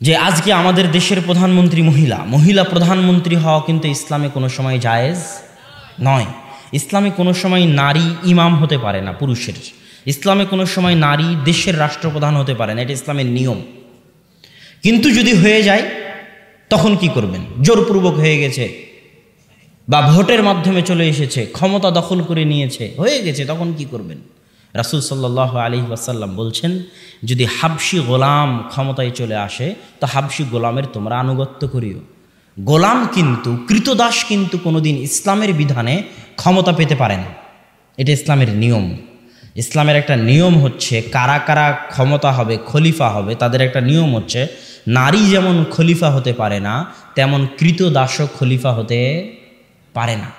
যে আজকে আমাদের দেশের প্রধানমন্ত্রী মহিলা প্রধানমন্ত্রী হওয়া কিন্তু ইসলামে কোনো সময় জায়েজ নয়। ইসলামে কোনো সময় নারী ইমাম হতে পারে না পুরুষের। ইসলামে কোনো সময় নারী দেশের রাষ্ট্রপ্রধান হতে পারে না, এটা ইসলামের নিয়ম। কিন্তু যদি হয়ে যায় তখন কি করবেন? জোরপূর্বক হয়ে গেছে বা ভোটের মাধ্যমে চলে এসেছে, ক্ষমতা দখল করে নিয়েছে, হয়ে গেছে, তখন কি করবেন? রাসূল সাল্লাল্লাহু আলাইহি ওয়াসাল্লাম বলছেন, যদি হাবশি গোলাম ক্ষমতায় চলে আসে তো হাবশি গোলামের তোমরা আনুগত্য করিও। গোলাম কিন্তু, কৃতদাস কিন্তু কোনোদিন ইসলামের বিধানে ক্ষমতা পেতে পারে না, এটা ইসলামের নিয়ম। ইসলামের একটা নিয়ম হচ্ছে কারা কারা ক্ষমতা হবে, খলিফা হবে, তাদের একটা নিয়ম হচ্ছে নারী যেমন খলিফা হতে পারে না তেমন কৃতদাসও খলিফা হতে পারে না।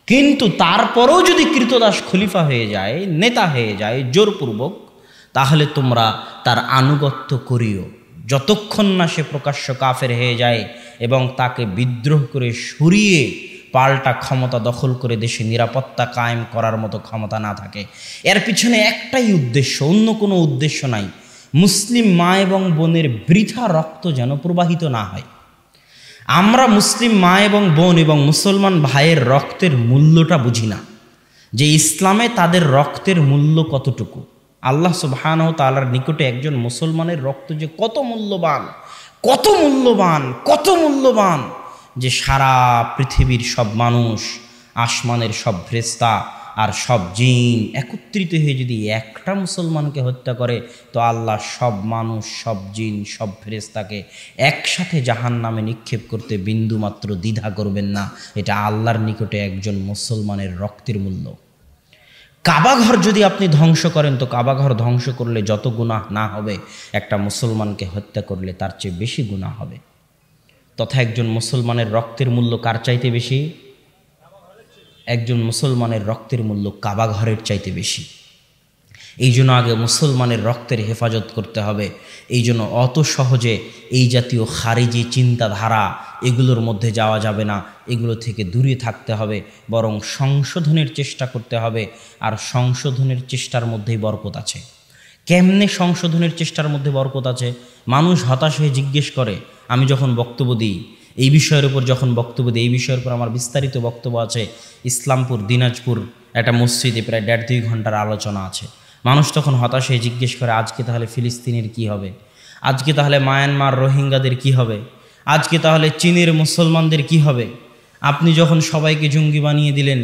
কিন্তু তারপরেও যদি কৃতদাস খলিফা হয়ে যায়, নেতা হয়ে যায় জোরপূর্বক, তাহলে তোমরা তার আনুগত্য করিও যতক্ষণ না সে প্রকাশ্য কাফের হয়ে যায় এবং তাকে বিদ্রোহ করে সরিয়ে পাল্টা ক্ষমতা দখল করে দেশে নিরাপত্তা কায়েম করার মতো ক্ষমতা না থাকে। এর পিছনে একটাই উদ্দেশ্য, অন্য কোনো উদ্দেশ্য নাই। মুসলিম মা এবং বোনের বৃথা রক্ত যেন প্রবাহিত না হয়। আমরা মুসলিম মা এবং বোন এবং মুসলমান ভাইয়ের রক্তের মূল্যটা বুঝি না, যে ইসলামে তাদের রক্তের মূল্য কতটুকু। আল্লাহ সুবহানাহু ওয়া তাআলার নিকটে একজন মুসলমানের রক্ত যে কত মূল্যবান, কত মূল্যবান, কত মূল্যবান, যে সারা পৃথিবীর সব মানুষ, আসমানের সব ফেরেশতা আর সব জিন একত্রিত হয়ে যদি একটা মুসলমানকে হত্যা করে তো আল্লাহ সব মানুষ, সব জিন, সব ফেরেশতাকে একসাথে জাহান্নামে নিক্ষেপ করতে বিন্দুমাত্র দ্বিধা করবেন না। এটা আল্লাহর নিকটে একজন মুসলমানের রক্তের মূল্য। কাবাঘর যদি আপনি ধ্বংস করেন তো কাবাঘর ধ্বংস করলে যত গুনাহ না হবে, একটা মুসলমানকে হত্যা করলে তার চেয়ে বেশি গুনাহ হবে। তথা একজন মুসলমানের রক্তের মূল্য কার চাইতে বেশি? একজন মুসলমানের রক্তের মূল্য কাবাঘরের চাইতে বেশি। এই জন্য আগে মুসলমানের রক্তের হেফাজত করতে হবে। এই জন্য অত সহজে এই জাতীয় খারিজি চিন্তাধারা এগুলোর মধ্যে যাওয়া যাবে না, এগুলো থেকে দূরে থাকতে হবে, বরং সংশোধনের চেষ্টা করতে হবে। আর সংশোধনের চেষ্টার মধ্যেই বরকত আছে। কেমনে সংশোধনের চেষ্টার মধ্যে বরকত আছে? মানুষ হতাশ হয়ে জিজ্ঞেস করে, আমি যখন বক্তব্য দিই এই বিষয়ের উপর, যখন বক্তব্য দিই এই বিষয়ের উপর আমার বিস্তারিত বক্তব্য আছে, ইসলামপুর দিনাজপুর একটা মসজিদে প্রায় 1.5-2 ঘন্টার আলোচনা আছে, মানুষ তখন হতাশ হয়ে জিজ্ঞেস করে, আজকে তাহলে ফিলিস্তিনের কি হবে? আজকে তাহলে মায়ানমার রোহিঙ্গাদের কি হবে? আজকে তাহলে চীনের মুসলমানদের কি হবে? আপনি যখন সবাইকে জঙ্গি বানিয়ে দিলেন,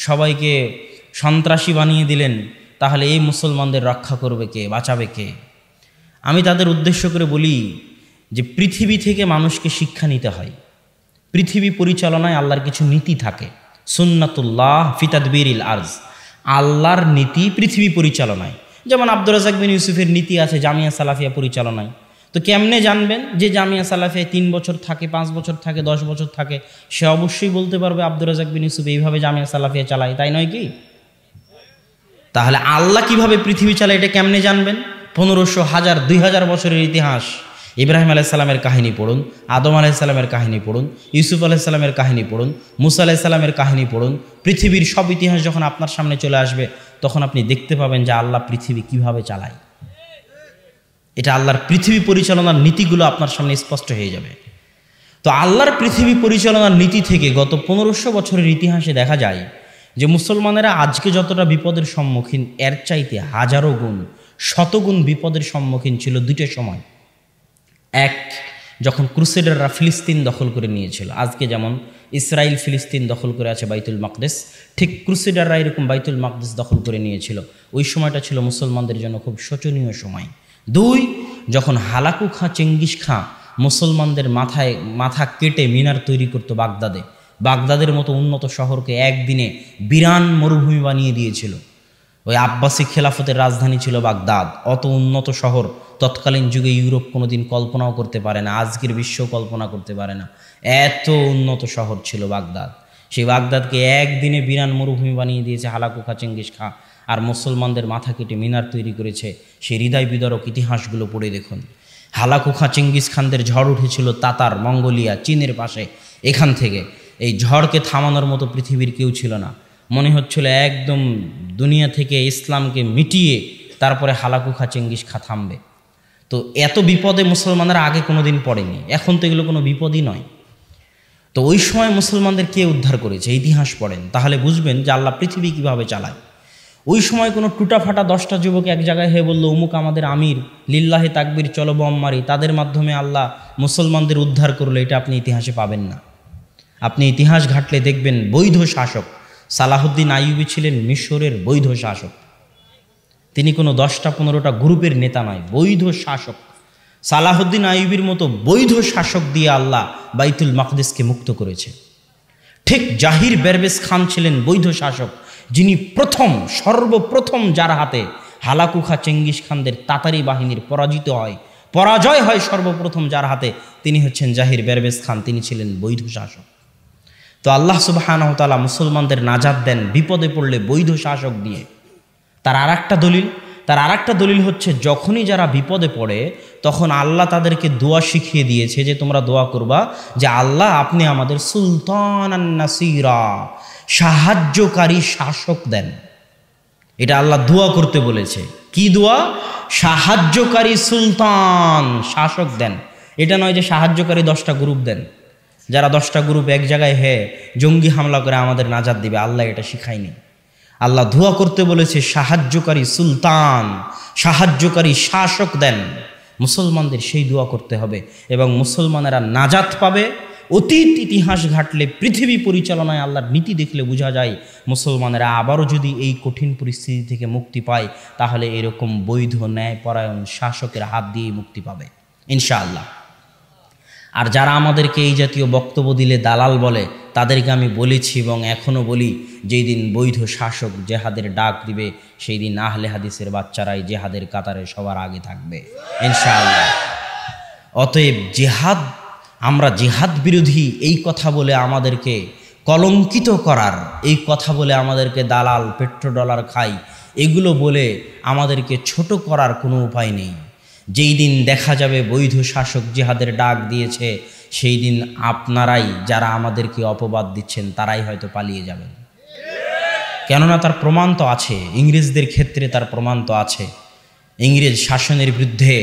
সবাইকে সন্ত্রাসী বানিয়ে দিলেন, তাহলে এই মুসলমানদের রক্ষা করবে কে, বাঁচাবে কে? আমি তাদের উদ্দেশ্য করে বলি যে পৃথিবী থেকে মানুষকে শিক্ষা নিতে হয়। পৃথিবী পরিচালনায় আল্লাহর কিছু নীতি থাকে, সুন্নাতুল্লাহ ফি তাদবিরিল আরজ, আল্লাহর নীতি পৃথিবী পরিচালনায়। যেমন আব্দুর রাজ্জাক বিন ইউসুফের নীতি আছে জামিয়া সালাফিয়া পরিচালনায়। তো কেমনে জানবেন যে জামিয়া সালাফিয়া 3 বছর থাকে, 5 বছর থাকে, 10 বছর থাকে? সে অবশ্যই বলতে পারবে আব্দুর রাজ্জাক বিন ইউসুফ এইভাবে জামিয়া সালাফিয়া চালায়, তাই নয় কি? তাহলে আল্লাহ কিভাবে পৃথিবী চালায় এটা কেমনে জানবেন? 1500, 1000, 2000 বছরের ইতিহাস। ইব্রাহিম আলাইহিসসালামের কাহিনী পড়ুন, আদম আলাইহিসসালামের কাহিনী পড়ুন, ইউসুফ আলাইহিসসালামের কাহিনী পড়ুন, মুসা আলাইহিসসালামের কাহিনী পড়ুন। পৃথিবীর সব ইতিহাস যখন আপনার সামনে চলে আসবে তখন আপনি দেখতে পাবেন যে আল্লাহ পৃথিবী কিভাবে চালায়। এটা আল্লাহর পৃথিবী পরিচালনার নীতিগুলো আপনার সামনে স্পষ্ট হয়ে যাবে। তো আল্লাহর পৃথিবী পরিচালনার নীতি থেকে গত 1500 বছরের ইতিহাসে দেখা যায় যে মুসলমানেরা আজকে যতটা বিপদের সম্মুখীন, এর চাইতে হাজারো গুণ, শতগুণ বিপদের সম্মুখীন ছিল দুইটা সময়। এক, যখন ক্রুসেডাররা ফিলিস্তিন দখল করে নিয়েছিল। আজকে যেমন ইসরায়েল ফিলিস্তিন দখল করে আছে বাইতুল মাকদেস, ঠিক ক্রুসেডাররা এরকম বাইতুল মাকদেস দখল করে নিয়েছিল। ওই সময়টা ছিল মুসলমানদের জন্য খুব শোচনীয় সময়। 2, যখন হালাকু খাঁ চেঙ্গিস খাঁ মুসলমানদের মাথা কেটে মিনার তৈরি করতো বাগদাদের মতো উন্নত শহরকে একদিনে বিরান মরুভূমি বানিয়ে দিয়েছিল। ওই আব্বাসি খেলাফতের রাজধানী ছিল বাগদাদ। অত উন্নত শহর তৎকালীন যুগে ইউরোপ কোনোদিন কল্পনাও করতে পারে না, আজকের বিশ্ব কল্পনা করতে পারে না। এত উন্নত শহর ছিল বাগদাদ। সেই বাগদাদকে একদিনে বিরান মরুভূমি বানিয়ে দিয়েছে হালাকু খাঁ চেঙ্গিস খাঁ, আর মুসলমানদের মাথা কেটে মিনার তৈরি করেছে। সেই হৃদয় বিদারক ইতিহাসগুলো পড়ে দেখুন। হালাকু খাঁ চেঙ্গিস খানদের ঝড় উঠেছিল তাতার, মঙ্গোলিয়া, চীনের পাশে। এখান থেকে এই ঝড়কে থামানোর মতো পৃথিবীর কেউ ছিল না। মনে হচ্ছিল একদম দুনিয়া থেকে ইসলামকে মিটিয়ে তারপরে হালাকু খাঁ চেঙ্গিস খাঁ থামবে। তো এত বিপদে মুসলমানরা আগে কোনো দিন পড়েনি, এখন তো এগুলো কোনো বিপদই নয়। তো ওই সময় মুসলমানদের কে উদ্ধার করেছে ইতিহাস পড়েন, তাহলে বুঝবেন যে আল্লাহ পৃথিবী কীভাবে চালায়। ওই সময় কোনো টুটাফাটা 10টা যুবক এক জায়গায় হয়ে বলল অমুক আমাদের আমির, লিল্লাহে তাকবীর, চলো বম মারি, তাদের মাধ্যমে আল্লাহ মুসলমানদের উদ্ধার করলো, এটা আপনি ইতিহাসে পাবেন না। আপনি ইতিহাস ঘাটলে দেখবেন বৈধ শাসক সালাহুদ্দিন আইয়ুবী ছিলেন মিশরের বৈধ শাসক। তিনি কোনো 10টা 15টা গ্রুপের নেতা নয়, বৈধ শাসক। সালাহুদ্দিন আইয়ুবীর মতো বৈধ শাসক দিয়ে আল্লাহ বাইতুল মাকদিসকে মুক্ত করেছে। ঠিক জাহির বেরবেস খান ছিলেন বৈধ শাসক, যিনি সর্বপ্রথম যার হাতে হালাকুখা চেঙ্গিস খানদের তাতারি বাহিনীর পরাজয় হয় সর্বপ্রথম যার হাতে, তিনি হচ্ছেন জাহির বেরবেস খান, তিনি ছিলেন বৈধ শাসক। তো আল্লাহ সুবহানাহু ওয়া তাআলা মুসলমানদের নাজাত দেন বিপদে পড়লে বৈধ শাসক দিয়ে। তার আরেকটা দলিল হচ্ছে যখনই যারা বিপদে পড়ে তখন আল্লাহ তাদেরকে দোয়া শিখিয়ে দিয়েছে যে তোমরা দোয়া করবা যে আল্লাহ আপনি আমাদের সুলতানান নাসিরা, সাহায্যকারী শাসক দেন। এটা আল্লাহ দোয়া করতে বলেছে। কি দোয়া? সাহায্যকারী সুলতান শাসক দেন। এটা নয় যে সাহায্যকারী 10টা গ্রুপ দেন, যারা 10টা গ্রুপ এক জায়গায় জঙ্গি হামলা করে আমাদের নাজাত দিবে, আল্লাহ এটা শিখায়নি। আল্লাহ দোয়া করতে বলেছে সাহায্যকারী সুলতান, সাহায্যকারী শাসক দেন। মুসলমানদের সেই দোয়া করতে হবে এবং মুসলমানেরা নাজাত পাবে। অতীত ইতিহাস ঘাটলে পৃথিবী পরিচালনায় আল্লাহর নীতি দেখলে বোঝা যায় মুসলমানেরা আবারও যদি এই কঠিন পরিস্থিতি থেকে মুক্তি পায় তাহলে এরকম বৈধ ন্যায়পরায়ণ শাসকের হাত দিয়েই মুক্তি পাবে ইনশাআল্লাহ। আর যারা আমাদেরকে এই জাতীয় বক্তব্য দিলে দালাল বলে, তাদেরকে আমি বলেছি এবং এখনও বলি, যেই দিন বৈধ শাসক জেহাদের ডাক দিবে সেই দিন আহলে হাদিসের বাচ্চারাই জেহাদের কাতারে সবার আগে থাকবে ইনশাআল্লাহ। অতএব আমরা জেহাদ বিরোধী এই কথা বলে আমাদেরকে কলঙ্কিত করার, এই কথা বলে আমাদেরকে দালাল পেট্রোডলার খাই, এগুলো বলে আমাদেরকে ছোট করার কোনো উপায় নেই। যেই দিন দেখা যাবে বৈধ শাসক জিহাদের ডাক দিয়েছে সেই দিন আপনারাই যারা আমাদেরকে অপবাদ দিচ্ছেন তারাই হয়তো পালিয়ে যাবেন। কেননা তার প্রমাণ তো আছে, ইংরেজদের ক্ষেত্রে তার প্রমাণ তো আছে। ইংরেজ শাসনের বিরুদ্ধে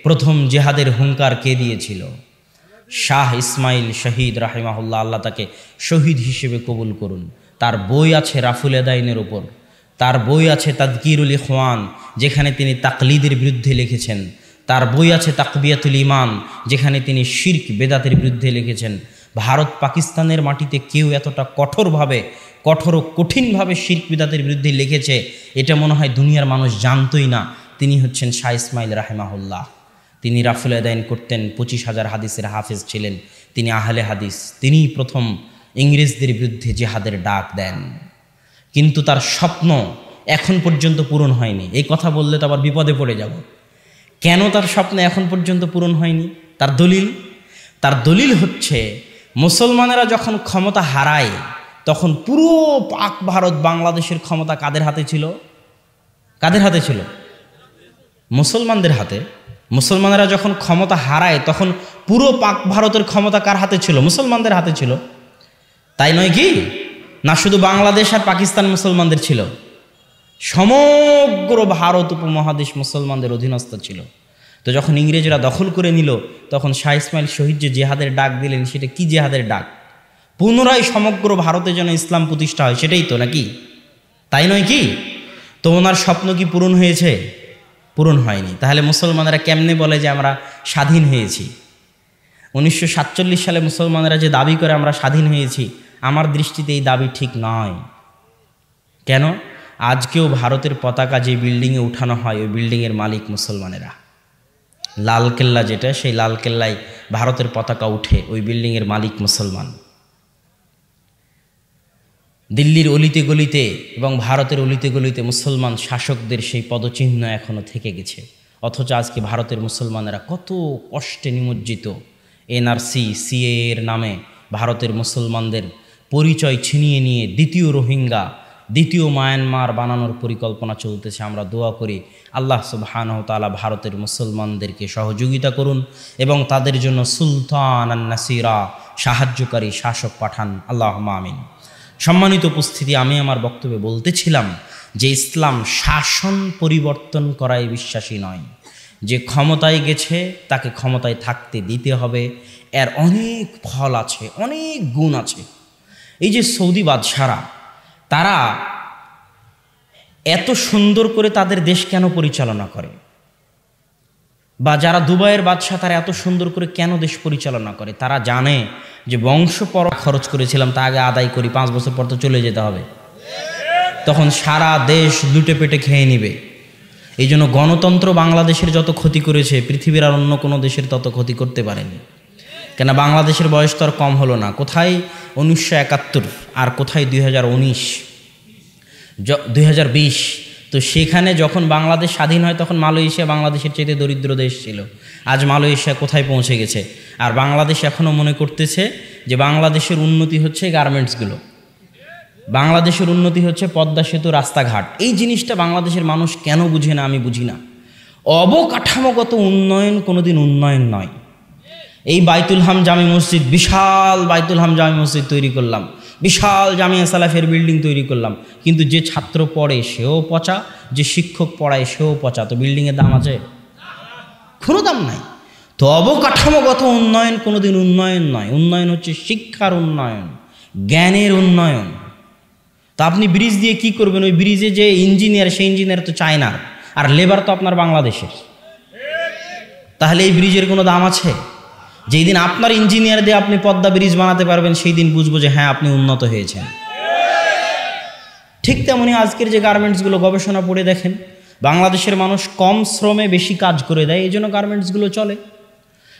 প্রথম জিহাদের হুঙ্কার কে দিয়েছিল? শাহ ইসমাইল শহীদ রাহিমাহুল্লাহ, আল্লাহ তাকে শহীদ হিসেবে কবুল করুন। তার বই আছে রাফুল এদাইনের ওপর, তার বই আছে তাদকিরুল ইখওয়ান যেখানে তিনি তাকলিদের বিরুদ্ধে লিখেছেন, তার বই আছে তাকবিয়াতুল ইমান যেখানে তিনি শিরক বেদাতের বিরুদ্ধে লিখেছেন। ভারত পাকিস্তানের মাটিতে কেউ এতটা কঠিনভাবে শিরক বেদাতের বিরুদ্ধে লিখেছে এটা মনে হয় দুনিয়ার মানুষ জানতই না। তিনি হচ্ছেন শাহ ইসমাইল রাহিমাহুল্লাহ। তিনি রাফুল আদাইন করতেন, 25,000 হাদিসের হাফেজ ছিলেন, তিনি আহলে হাদিস। তিনিই প্রথম ইংরেজদের বিরুদ্ধে জিহাদের ডাক দেন। কিন্তু তার স্বপ্ন এখন পর্যন্ত পূরণ হয়নি। এই কথা বললে তো আবার বিপদে পড়ে যাব। কেন তার স্বপ্ন এখন পর্যন্ত পূরণ হয়নি? তার দলিল হচ্ছে মুসলমানেরা যখন ক্ষমতা হারায় তখন পুরো পাক ভারত বাংলাদেশের ক্ষমতা কাদের হাতে ছিল? মুসলমানদের হাতে। মুসলমানেরা যখন ক্ষমতা হারায় তখন পুরো পাক ভারতের ক্ষমতা কার হাতে ছিল? মুসলমানদের হাতে ছিল, তাই নয় কি? না শুধু বাংলাদেশ আর পাকিস্তান মুসলমানদের ছিল, সমগ্র ভারত উপমহাদেশ মুসলমানদের অধীনস্থ ছিল। তো যখন ইংরেজরা দখল করে নিল তখন শাহ ইসমাইল শহীদ যে জেহাদের ডাক দিলেন সেটা কি জেহাদের ডাক? পুনরায় সমগ্র ভারতে যেন ইসলাম প্রতিষ্ঠা হয়, সেটাই তো নাকি? তাই নয় কি? তো ওনার স্বপ্ন কি পূরণ হয়েছে? পূরণ হয়নি। তাহলে মুসলমানেরা কেমনে বলে যে আমরা স্বাধীন হয়েছি? 1947 সালে মুসলমানেরা যে দাবি করে আমরা স্বাধীন হয়েছি, আমার দৃষ্টিতে এই দাবি ঠিক নয়। কেন? আজকেও ভারতের পতাকা যে বিল্ডিংয়ে উঠানো হয় ওই বিল্ডিংয়ের মালিক মুসলমানেরা। লালকেল্লা যেটা, সেই লালকেল্লায় ভারতের পতাকা উঠে, ওই বিল্ডিংয়ের মালিক মুসলমান। দিল্লির অলিতে গলিতে এবং ভারতের অলিতে গলিতে মুসলমান শাসকদের সেই পদচিহ্ন এখনও থেকে গেছে। অথচ আজকে ভারতের মুসলমানেরা কত কষ্টে নিমজ্জিত। এনআরসি সিএ এর নামে ভারতের মুসলমানদের পরিচয় ছিনিয়ে নিয়ে দ্বিতীয় রোহিঙ্গা, দ্বিতীয় মায়ানমার বানানোর পরিকল্পনা চলতেছে। আমরা দোয়া করি আল্লাহ সুবহানাহু ওয়া তাআলা ভারতের মুসলমানদেরকে সহযোগিতা করুন এবং তাদের জন্য সুলতানান নাসিরা, সাহায্যকারী শাসক পাঠান। আল্লাহুম্মা আমিন। সম্মানিত উপস্থিতি, আমি আমার বক্তব্যে বলতেছিলাম যে ইসলাম শাসন পরিবর্তন করায় বিশ্বাসী নয়। যে ক্ষমতায় গেছে তাকে ক্ষমতায় থাকতে দিতে হবে, এর অনেক ফল আছে, অনেক গুণ আছে। এই যে সৌদি বাদশারা, তারা এত সুন্দর করে তাদের দেশ কেন পরিচালনা করে, বা যারা দুবাইয়ের বাদশাহ তারা এত সুন্দর করে কেন দেশ পরিচালনা করে? তারা জানে যে বংশ পর খরচ করেছিলাম তা আগে আদায় করি, 5 বছর পর তো চলে যেতে হবে, তখন সারা দেশ লুটে পেটে খেয়ে নিবে। এই জন্য গণতন্ত্র বাংলাদেশের যত ক্ষতি করেছে পৃথিবীর আর অন্য কোনো দেশের তত ক্ষতি করতে পারেনি। কেন বাংলাদেশের বয়স তো আর কম হলো না, কোথায় 1971 আর কোথায় 2019 2020। তো সেখানে যখন বাংলাদেশ স্বাধীন হয় তখন মালয়েশিয়া বাংলাদেশের চাইতে দরিদ্র দেশ ছিল। আজ মালয়েশিয়া কোথায় পৌঁছে গেছে, আর বাংলাদেশ এখনও মনে করতেছে যে বাংলাদেশের উন্নতি হচ্ছে গার্মেন্টসগুলো, বাংলাদেশের উন্নতি হচ্ছে পদ্মা সেতু, রাস্তাঘাট। এই জিনিসটা বাংলাদেশের মানুষ কেন বুঝে না আমি বুঝি না। অবকাঠামোগত উন্নয়ন কোনোদিন উন্নয়ন নয়। এই বাইতুল হাম জামি মসজিদ, বিশাল বাইতুল হাম জামি মসজিদ তৈরি করলাম, বিশাল জামিয়া সালাফের বিল্ডিং তৈরি করলাম, কিন্তু যে ছাত্র পড়ে সেও পচা, যে শিক্ষক পড়ায় সেও পচা, তো বিল্ডিংয়ের দাম আছে? কোনো দাম নাই। তো অবকাঠামোগত উন্নয়ন কোনোদিন উন্নয়ন নয়। উন্নয়ন হচ্ছে শিক্ষার উন্নয়ন, জ্ঞানের উন্নয়ন। তো আপনি ব্রিজ দিয়ে কি করবেন? ওই ব্রিজে যে ইঞ্জিনিয়ার, সেই ইঞ্জিনিয়ার তো চায়নার, আর লেবার তো আপনার বাংলাদেশের। তাহলে এই ব্রিজের কোনো দাম আছে? যেই দিন আপনার ইঞ্জিনিয়ার দিয়ে আপনি পদ্মা ব্রিজ বানাতে পারবেন, সেই দিন বুঝবো যে হ্যাঁ আপনি উন্নত হয়েছেন। ঠিক তেমনি আজকের যে গার্মেন্টসগুলো, গবেষণা পড়ে দেখেন বাংলাদেশের মানুষ কম শ্রমে বেশি কাজ করে দেয়, এই জন্য গার্মেন্টসগুলো চলে।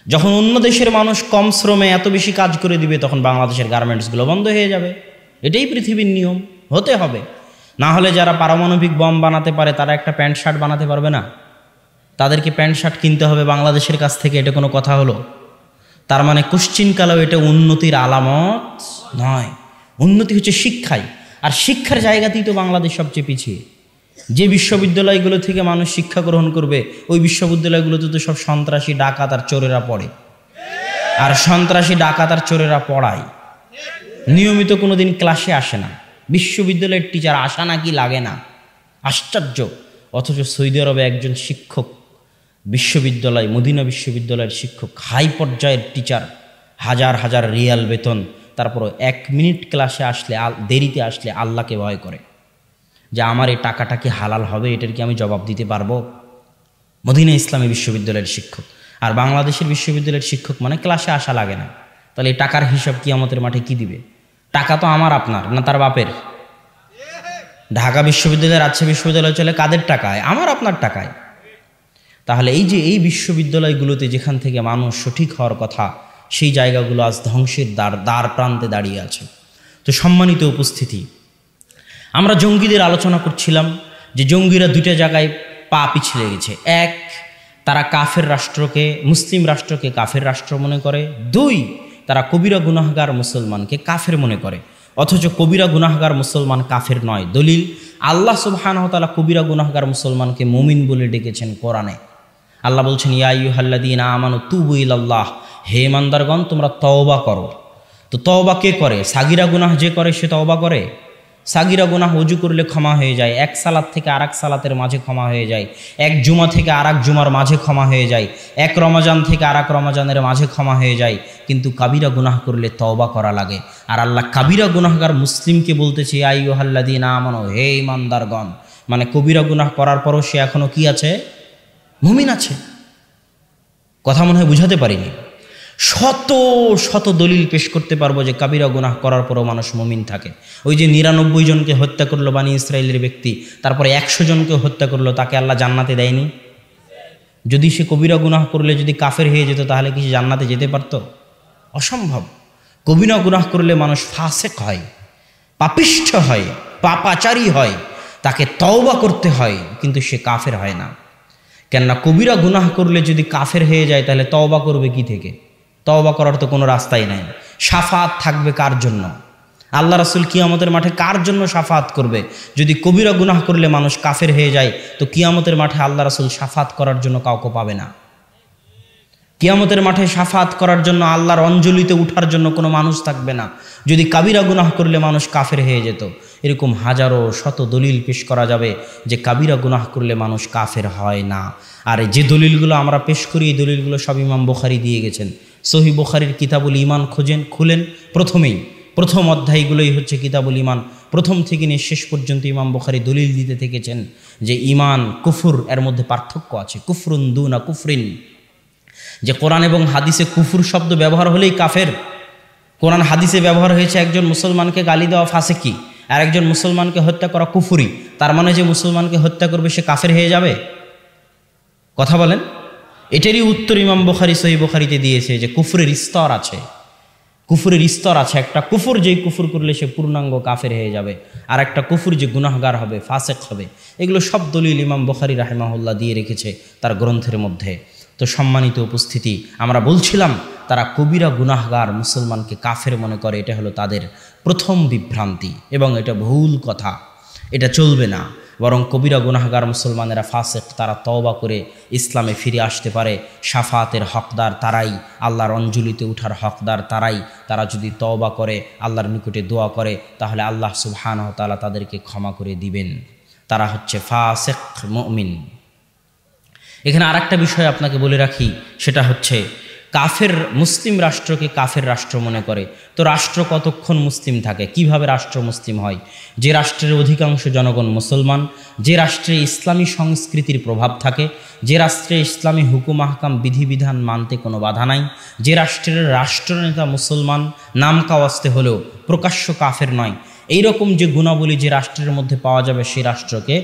যখন অন্য দেশের মানুষ কম শ্রমে এত বেশি কাজ করে দিবে, তখন বাংলাদেশের গার্মেন্টসগুলো বন্ধ হয়ে যাবে। এটাই পৃথিবীর নিয়ম, হতে হবে। না হলে যারা পারমাণবিক বম বানাতে পারে তারা একটা প্যান্ট শার্ট বানাতে পারবে না, তাদেরকে প্যান্ট শার্ট কিনতে হবে বাংলাদেশের কাছ থেকে। এটা কোনো কথা হলো? তার মানে কোশ্চিনকালেও এটা উন্নতির আলামত নয়। উন্নতি হচ্ছে শিক্ষায়, আর শিক্ষার জায়গাতেই তো বাংলাদেশ সবচেয়ে পিছিয়ে। যে বিশ্ববিদ্যালয়গুলো থেকে মানুষ শিক্ষা গ্রহণ করবে, ওই বিশ্ববিদ্যালয়গুলোতে তো সব সন্ত্রাসী, ডাকাত আর চোরেরা পড়ে, আর সন্ত্রাসী, ডাকাত আর চোরেরা পড়ায়, নিয়মিত কোনো দিন ক্লাসে আসে না। বিশ্ববিদ্যালয়ের টিচার আসা নাকি লাগে না, আশ্চর্য। অথচ সৌদি আরবে একজন শিক্ষক, বিশ্ববিদ্যালয়, মদিনা বিশ্ববিদ্যালয়ের শিক্ষক, হাই পর্যায়ের টিচার, হাজার হাজার রিয়াল বেতন, তারপরও 1 মিনিট ক্লাসে আসলে, দেরিতে আসলে আল্লাহকে ভয় করে যে আমার এই টাকাটা কি হালাল হবে, এটার কি আমি জবাব দিতে পারবো? মদিনা ইসলামী বিশ্ববিদ্যালয়ের শিক্ষক। আর বাংলাদেশের বিশ্ববিদ্যালয়ের শিক্ষক মানে ক্লাসে আসা লাগে না। তাহলে এই টাকার হিসাব কিয়ামতের মাঠে কি দিবে? টাকা তো আমার আপনার না তার বাপের? ঢাকা বিশ্ববিদ্যালয়, রাজশাহী বিশ্ববিদ্যালয় চলে কাদের টাকায়? আমার আপনার টাকায়। তাহলে এই যে এই বিশ্ববিদ্যালয়গুলোতে যেখান থেকে মানুষ সঠিক হওয়ার কথা, সেই জায়গাগুলো আজ ধ্বংসের দ্বার প্রান্তে দাঁড়িয়ে আছে। তো সম্মানিত উপস্থিতি, আমরা জঙ্গিদের আলোচনা করছিলাম যে জঙ্গিরা 2টা জায়গায় পা পিছলে গেছে। 1, তারা কাফের রাষ্ট্রকে, মুসলিম রাষ্ট্রকে কাফের রাষ্ট্র মনে করে। 2, তারা কবিরা গুনাহগার মুসলমানকে কাফের মনে করে। অথচ কবিরা গুনাহগার মুসলমান কাফের নয়। দলিল, আল্লাহ সুবহানাহু ওয়া তাআলা কবিরা গুনাহগার মুসলমানকে মুমিন বলে ডেকেছেন কোরআনে। আল্লাহ বলছেন, ইয়া আইয়ুহাল্লাযীনা আমানু তুবু ইলাল্লাহ, হে ইমানদারগণ তোমরা তওবা করো। তো তওবা কে করে? সাগিরা গুনাহ যে করে সে তওবা করে? সাগিরা গুনাহ ওযু করলে ক্ষমা হয়ে যায়, 1 সালাত থেকে আরেক সালাতের মাঝে ক্ষমা হয়ে যায়, 1 জুমা থেকে আরেক জুমার মাঝে ক্ষমা হয়ে যায়, 1 রমজান থেকে আরেক রমজানের মাঝে ক্ষমা হয়ে যায়। কিন্তু কাবিরা গুনাহ করলে তওবা করা লাগে। আর আল্লাহ কাবিরা গুনাহগার মুসলিমকে বলতেছে, ইয়া আইয়ুহাল্লাযীনা আমানু, হে ইমানদারগণ। মানে কবিরা গুনাহ করার পরও সে এখনো কি আছে? মুমিন আছে। কথা মনে হয় বুঝাতে পারিনি। শত শত দলিল পেশ করতে পারবো যে কাবিরা গুনাহ করার পরও মানুষ মুমিন থাকে। ওই যে 99 জনকে হত্যা করলো বানি ইসরায়েলের ব্যক্তি, তারপরে 100 জনকে হত্যা করলো, তাকে আল্লাহ জান্নাতে দেয়নি? যদি সে কবিরা গুনাহ করলে যদি কাফের হয়ে যেত, তাহলে কি সে জান্নাতে যেতে পারত? অসম্ভব। কবিরা গুনাহ করলে মানুষ ফাসেক হয়, পাপিষ্ঠ হয়, পাপাচারী হয়, তাকে তওবা করতে হয়, কিন্তু সে কাফের হয় না। কেননা কবিরা গুনাহ করলে যদি কাফের হয়ে যায়, তাহলে তওবা করবে কি থেকে? তওবা করার তো কোনো রাস্তাই নাই। শাফাত থাকবে কার জন্য? আল্লাহ রাসূল কিয়ামতের মাঠে কার জন্য শাফাত করবে? যদি কবিরা গুনাহ করলে মানুষ কাফের হয়ে যায়, তো কিয়ামতের মাঠে আল্লাহ রাসূল শাফাত করার জন্য কাউকে পাবে না। কিয়ামতের মাঠে শাফাত করার জন্য, আল্লাহর অঞ্জলিতে উঠার জন্য কোনো মানুষ থাকবে না। যদি কাবিরা গুনাহ করলে মানুষ কাফের হয়ে যেত, এরকম হাজারো শত দলিল পেশ করা যাবে যে কাবিরা গুনাহ করলে মানুষ কাফের হয় না। আর যে দলিলগুলো আমরা পেশ করি এই দলিলগুলো সব ইমাম বুখারী দিয়ে গেছেন। সহিহ বুখারীর কিতাবুল ঈমান খুলেন, প্রথম অধ্যায়গুলোই হচ্ছে কিতাবুল ঈমান। প্রথম থেকে নিয়ে শেষ পর্যন্ত ইমাম বুখারী দলিল দিতে থেকেছেন যে ঈমান কুফর এর মধ্যে পার্থক্য আছে, কুফরুন দুনা কুফরিন। যে কোরআন এবং হাদিসে কুফর শব্দ ব্যবহার হলেই কাফের। কোরআন হাদিসে ব্যবহার হয়েছে একজন মুসলমানকে গালি দেওয়া ফাসিকি, আর একজন মুসলমানকে হত্যা করা কুফরি। তার মানে যে মুসলমানকে হত্যা করবে সে কাফের হয়ে যাবে? কথা বলেন। এটারই উত্তর ইমাম বুখারী সহিহ বুখারীতে দিয়েছে যে কুফরের স্তর আছে, একটা কুফর যেই কুফর করলে সে পূর্ণাঙ্গ কাফের হয়ে যাবে, আর একটা কুফর যে গুনাহগার হবে, ফাসেক হবে। এগুলো সব দলিল ইমাম বুখারী রাহিমাহুল্লাহ দিয়ে রেখেছে তার গ্রন্থের মধ্যে। তো সম্মানিত উপস্থিতি, আমরা বলছিলাম তারা কবিরা গুনাহগার মুসলমানকে কাফের মনে করে, এটা হলো তাদের প্রথম বিভ্রান্তি এবং এটা ভুল কথা, এটা চলবে না। বরং কবিরা গুনাহগার মুসলমানেরা ফাসেক, তারা তওবা করে ইসলামে ফিরে আসতে পারে। শাফাতের হকদার তারাই, আল্লাহর অঞ্জলিতে উঠার হকদার তারাই। তারা যদি তওবা করে আল্লাহর নিকটে দোয়া করে তাহলে আল্লাহ সুবহানাহু ওয়া তাআলা তাদেরকে ক্ষমা করে দিবেন। তারা হচ্ছে ফাসেক মুমিন। এখানে আরেকটা বিষয় আপনাকে বলে রাখি, সেটা হচ্ছে কাফের মুসলিম রাষ্ট্রকে কাফের রাষ্ট্র মনে করে। তো রাষ্ট্র কতক্ষণ মুসলিম থাকে? কিভাবে রাষ্ট্র মুসলিম হয়? যে রাষ্ট্রের অধিকাংশ জনগণ মুসলমান, যে রাষ্ট্রে ইসলামী সংস্কৃতির প্রভাব থাকে, যে রাষ্ট্রে ইসলামী হুকুম আহকাম বিধিবিধান মানতে কোনো বাধা নাই, যে রাষ্ট্রের রাষ্ট্রনেতা মুসলমান, নাম কাওয়াস্তে হলেও প্রকাশ্য কাফের নয়, এইরকম যে গুণাবলী যে রাষ্ট্রের মধ্যে পাওয়া যাবে সেই রাষ্ট্রকে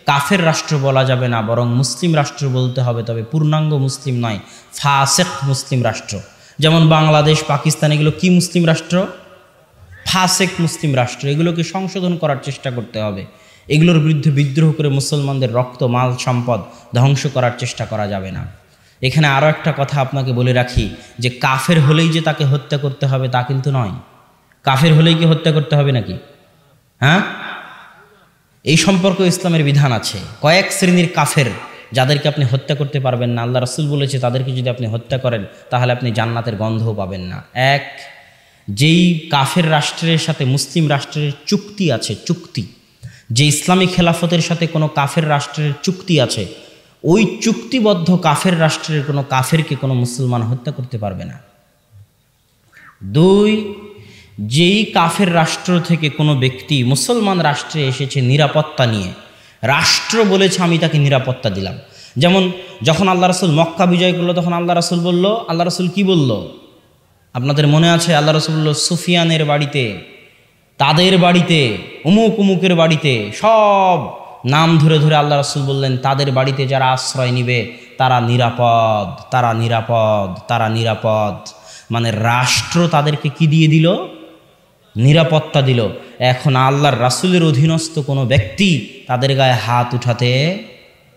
কাফের রাষ্ট্র বলা যাবে না, বরং মুসলিম রাষ্ট্র বলতে হবে। তবে পূর্ণাঙ্গ মুসলিম নয়, ফাসেক মুসলিম রাষ্ট্র। যেমন বাংলাদেশ, পাকিস্তান, এগুলো কি মুসলিম রাষ্ট্র? ফাসেক মুসলিম রাষ্ট্র। এগুলোকে সংশোধন করার চেষ্টা করতে হবে। এগুলোর বিরুদ্ধে বিদ্রোহ করে মুসলমানদের রক্ত, মাল, সম্পদ ধ্বংস করার চেষ্টা করা যাবে না। এখানে আরও একটা কথা আপনাকে বলে রাখি যে কাফের হলেই যে তাকে হত্যা করতে হবে তা কিন্তু নয়। কাফের হলেই কি হত্যা করতে হবে নাকি? হ্যাঁ, এই সম্পর্কে ইসলামের বিধান আছে। কয়েক শ্রেণীর কাফের যাদেরকে আপনি হত্যা করতে পারবেন না, আল্লাহ রাসূল বলেছে তাদেরকে যদি আপনি হত্যা করেন তাহলে আপনি জান্নাতের গন্ধও পাবেন না। এক, যেই কাফের রাষ্ট্রের সাথে মুসলিম রাষ্ট্রের চুক্তি আছে, চুক্তি, যে ইসলামী খেলাফতের সাথে কোনো কাফের রাষ্ট্রের চুক্তি আছে, ওই চুক্তিবদ্ধ কাফের রাষ্ট্রের কোনো কাফেরকে কোনো মুসলমান হত্যা করতে পারবে না। দুই, যেই কাফের রাষ্ট্র থেকে কোনো ব্যক্তি মুসলমান রাষ্ট্রে এসেছে নিরাপত্তা নিয়ে, রাষ্ট্র বলেছে আমি তাকে নিরাপত্তা দিলাম। যেমন যখন আল্লাহ রাসূল মক্কা বিজয় করলো তখন আল্লাহ রাসূল বলল, আল্লাহ রাসূল কি বলল আপনাদের মনে আছে? আল্লাহ রাসূল বলল সুফিয়ানের বাড়িতে, তাদের বাড়িতে, উমুক উমুকের বাড়িতে, সব নাম ধরে ধরে আল্লাহ রাসূল বললেন তাদের বাড়িতে যারা আশ্রয় নিবে তারা নিরাপদ, তারা নিরাপদ, তারা নিরাপদ। মানে রাষ্ট্র তাদেরকে কি দিয়ে দিল? নিরাপত্তা দিল। এখন আল্লাহর রাসূলের অধীনস্থ কোনো ব্যক্তি তাদের গায়ে হাত উঠাতে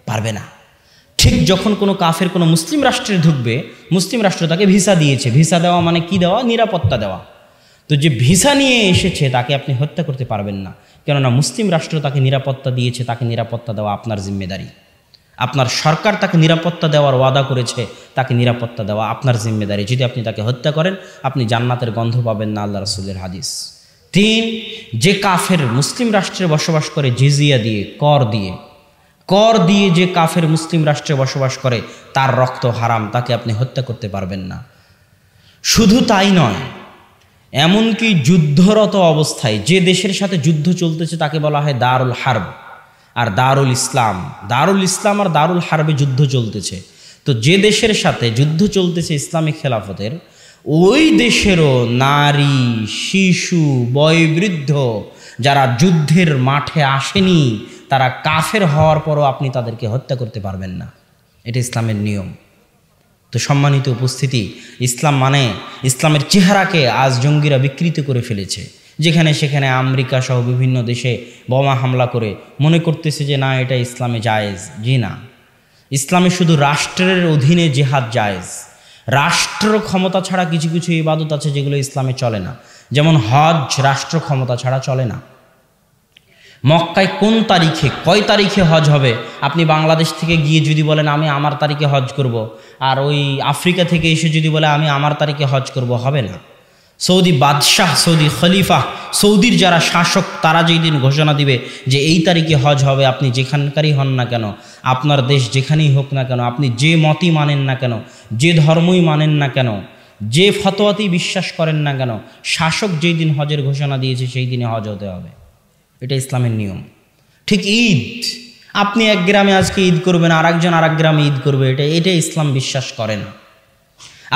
পারবে না। ঠিক যখন কোনো কাফের কোনো মুসলিম রাষ্ট্রে ঢুকবে, মুসলিম রাষ্ট্র তাকে ভিসা দিয়েছে। ভিসা দেওয়া মানে কি দেওয়া? নিরাপত্তা দেওয়া। তো যে ভিসা নিয়ে এসেছে তাকে আপনি হত্যা করতে পারবেন না, কেননা মুসলিম রাষ্ট্র তাকে নিরাপত্তা দিয়েছে। তাকে নিরাপত্তা দেওয়া আপনার জিম্মেদারি। আপনার সরকার তাকে নিরাপত্তা দেওয়ার ওয়াদা করেছে, তাকে নিরাপত্তা দেওয়া আপনার জিম্মেদারি। যদি আপনি তাকে হত্যা করেন আপনি জান্নাতের গন্ধ পাবেন না, আল্লাহ রাসূলের হাদিস। তিন, যে কাফের মুসলিম রাষ্ট্রে বসবাস করে জিজিয়া দিয়ে, কর দিয়ে যে কাফের মুসলিম রাষ্ট্রে বসবাস করে তার রক্ত হারাম, তাকে আপনি হত্যা করতে পারবেন না। শুধু তাই নয়, এমনকি যুদ্ধরত অবস্থায় যে দেশের সাথে যুদ্ধ চলতেছে তাকে বলা হয় দারুল হারব আর দারুল ইসলাম। দারুল ইসলাম আর দারুল হারবে যুদ্ধ চলতেছে। তো যে দেশের সাথে যুদ্ধ চলতেছে ইসলামিক খেলাফতের, ওই দেশেরও নারী, শিশু, বয়োবৃদ্ধ যারা যুদ্ধের মাঠে আসেনি তারা কাফের হওয়ার পরও আপনি তাদেরকে হত্যা করতে পারবেন না। এটা ইসলামের নিয়ম। তো সম্মানিত উপস্থিতি, ইসলাম মানে ইসলামের চেহারাকে আজ জঙ্গিরা বিকৃত করে ফেলেছে। যেখানে সেখানে আমেরিকা সহ বিভিন্ন দেশে বোমা হামলা করে মনে করতেছে যে না, এটা ইসলামে জায়েজ। জি না, ইসলামে শুধু রাষ্ট্রের অধীনে জিহাদ জায়েজ। রাষ্ট্র ক্ষমতা ছাড়া কিছু কিছু ইবাদত আছে যেগুলো ইসলামে চলে না। যেমন হজ রাষ্ট্র ক্ষমতা ছাড়া চলে না। মক্কায় কোন তারিখে, কয় তারিখে হজ হবে, আপনি বাংলাদেশ থেকে গিয়ে যদি বলেন আমি আমার তারিখে হজ করব, আর ওই আফ্রিকা থেকে এসে যদি বলে আমি আমার তারিখে হজ করব, হবে না। সৌদি বাদশাহ, সৌদি খলিফা, সৌদির যারা শাসক, তারা যেই দিন ঘোষণা দিবে যে এই তারিখে হজ হবে, আপনি যেখানকারই হন না কেন, আপনার দেশ যেখানেই হোক না কেন, আপনি যে মতই মানেন না কেন, যে ধর্মই মানেন না কেন, যে ফতোয়াতেই বিশ্বাস করেন না কেন, শাসক যেই দিন হজের ঘোষণা দিয়েছে সেই দিনে হজ হতে হবে। এটা ইসলামের নিয়ম। ঠিক ঈদ, আপনি এক গ্রামে আজকে ঈদ করবেন, আর একজন আর এক গ্রামে ঈদ করবে, এটা ইসলাম বিশ্বাস করে না।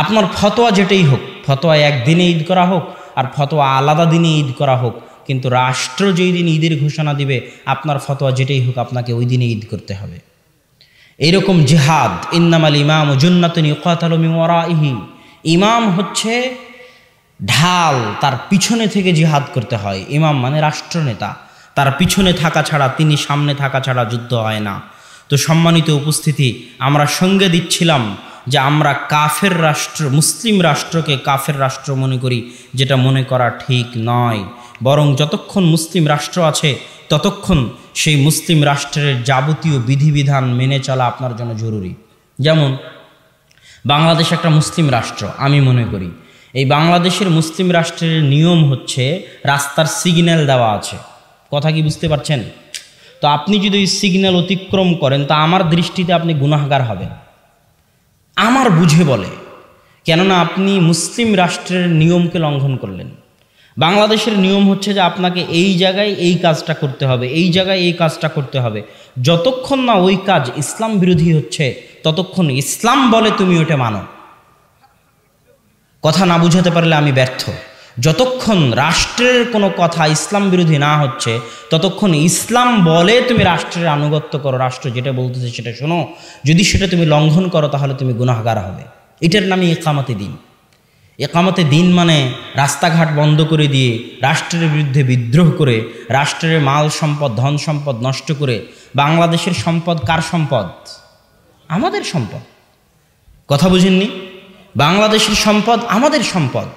আপনার ফতোয়া যেটাই হোক, ফতোয়া একদিনে ঈদ করা হোক আর ফতোয়া আলাদা দিনে ঈদ করা হোক, কিন্তু রাষ্ট্র যেই দিন ঈদের ঘোষণা দিবে, আপনার ফতোয়া যেটাই হোক, আপনাকে ওই দিনে ঈদ করতে হবে। এইরকম জিহাদ, ইন্নামাল ইমাম জুন্নাতুন ইউকাতালু মিন ওয়ারাইহি, ইমাম হচ্ছে ঢাল, তার পিছনে থেকে জিহাদ করতে হয়। ইমাম মানে রাষ্ট্রনেতা, তার পিছনে থাকা ছাড়া, তিনি সামনে থাকা ছাড়া যুদ্ধ হয় না। তো সম্মানিত উপস্থিতি, আমরা সঙ্গে দিচ্ছিলাম যে আমরা কাফের রাষ্ট্র, মুসলিম রাষ্ট্রকে কাফের রাষ্ট্র মনে করি, যেটা মনে করা ঠিক নয়। বরং যতক্ষণ মুসলিম রাষ্ট্র আছে ততক্ষণ সেই মুসলিম রাষ্ট্রের যাবতীয় বিধিবিধান মেনে চলা আপনার জন্য জরুরি। যেমন বাংলাদেশ একটা মুসলিম রাষ্ট্র, আমি মনে করি এই বাংলাদেশের মুসলিম রাষ্ট্রের নিয়ম হচ্ছে রাস্তার সিগন্যাল দেওয়া আছে। কথা কি বুঝতে পারছেন? তো আপনি যদি ওই সিগন্যাল অতিক্রম করেন, তা আমার দৃষ্টিতে আপনি গুনাহগার হবেন, আমার বুঝে বলে, কেননা আপনি মুসলিম রাষ্ট্রের নিয়মকে লঙ্ঘন করলেন। বাংলাদেশের নিয়ম হচ্ছে যে আপনাকে এই জায়গায় এই কাজটা করতে হবে, এই জায়গায় এই কাজটা করতে হবে। যতক্ষণ না ওই কাজ ইসলাম বিরোধী হচ্ছে, ততক্ষণ ইসলাম বলে তুমি ওটা মানো। কথা না বুঝাতে পারলে আমি ব্যর্থ। যতক্ষণ রাষ্ট্রের কোনো কথা ইসলাম বিরোধী না হচ্ছে, ততক্ষণ ইসলাম বলে তুমি রাষ্ট্রের আনুগত্য করো, রাষ্ট্র যেটা বলতেছে সেটা শোনো। যদি সেটা তুমি লঙ্ঘন করো, তাহলে তুমি গুনাহগার হবে। এটার নামে ইকামতে দিন। ইকামতে দিন মানে রাস্তাঘাট বন্ধ করে দিয়ে, রাষ্ট্রের বিরুদ্ধে বিদ্রোহ করে, রাষ্ট্রের মাল সম্পদ, ধন সম্পদ নষ্ট করে। বাংলাদেশের সম্পদ কার সম্পদ? আমাদের সম্পদ। কথা বুঝেননি? বাংলাদেশের সম্পদ আমাদের সম্পদ।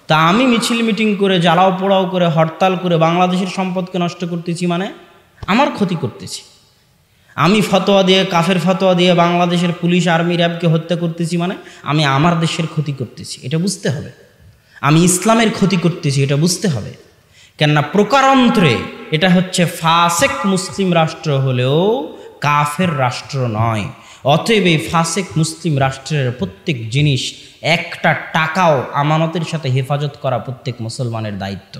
তা আমি মিছিল মিটিং করে, জ্বালাও পোড়াও করে, হরতাল করে বাংলাদেশের সম্পদকে নষ্ট করতেছি, মানে আমার ক্ষতি করতেছি। আমি ফতোয়া দিয়ে, কাফের ফতোয়া দিয়ে বাংলাদেশের পুলিশ, আর্মি, র্যাবকে হত্যা করতেছি, মানে আমি আমার দেশের ক্ষতি করতেছি, এটা বুঝতে হবে। আমি ইসলামের ক্ষতি করতেছি, এটা বুঝতে হবে। কেননা প্রকারান্তরে এটা হচ্ছে ফাসেক মুসলিম রাষ্ট্র হলেও কাফের রাষ্ট্র নয়। অতএব এই ফাসেক মুসলিম রাষ্ট্রের প্রত্যেক জিনিস, একটা টাকাও আমানতের সাথে হেফাজত করা প্রত্যেক মুসলমানের দায়িত্ব।